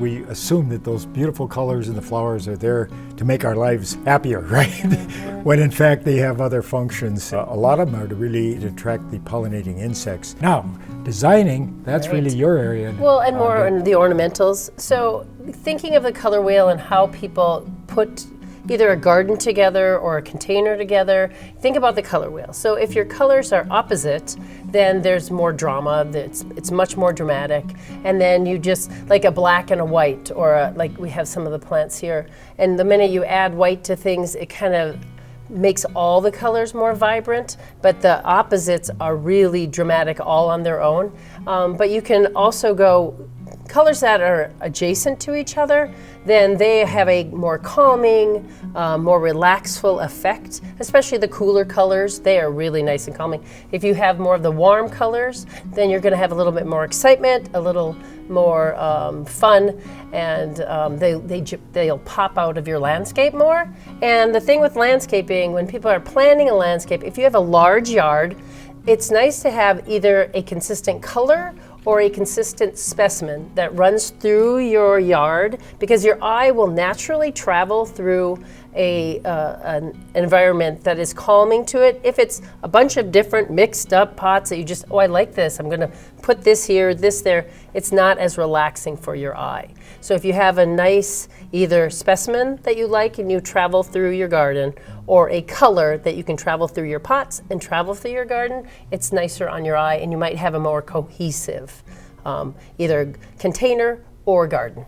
we assume that those beautiful colors in the flowers are there to make our lives happier, right? When in fact they have other functions. A lot of them are to really attract the pollinating insects. Now, designing, that's really your area. Well, and more on the ornamentals. So thinking of the color wheel and how people put either a garden together or a container together, think about the color wheel. So if your colors are opposite, then there's more drama, it's much more dramatic. And then you just, like a black and a white, or like we have some of the plants here, and the minute you add white to things, it kind of makes all the colors more vibrant, but the opposites are really dramatic all on their own. But you can also go colors that are adjacent to each other, then they have a more calming, more relaxful effect, especially the cooler colors. They are really nice and calming. If you have more of the warm colors, then you're going to have a little bit more excitement, a little more fun, and they'll pop out of your landscape more. And the thing with landscaping, when people are planning a landscape, if you have a large yard, it's nice to have either a consistent color or a consistent specimen that runs through your yard, because your eye will naturally travel through an environment that is calming to it. If it's a bunch of different mixed up pots that you just, oh, I like this, I'm gonna put this here, this there, it's not as relaxing for your eye. So if you have a nice either specimen that you like and you travel through your garden, or a color that you can travel through your pots and travel through your garden, it's nicer on your eye, and you might have a more cohesive either container or garden.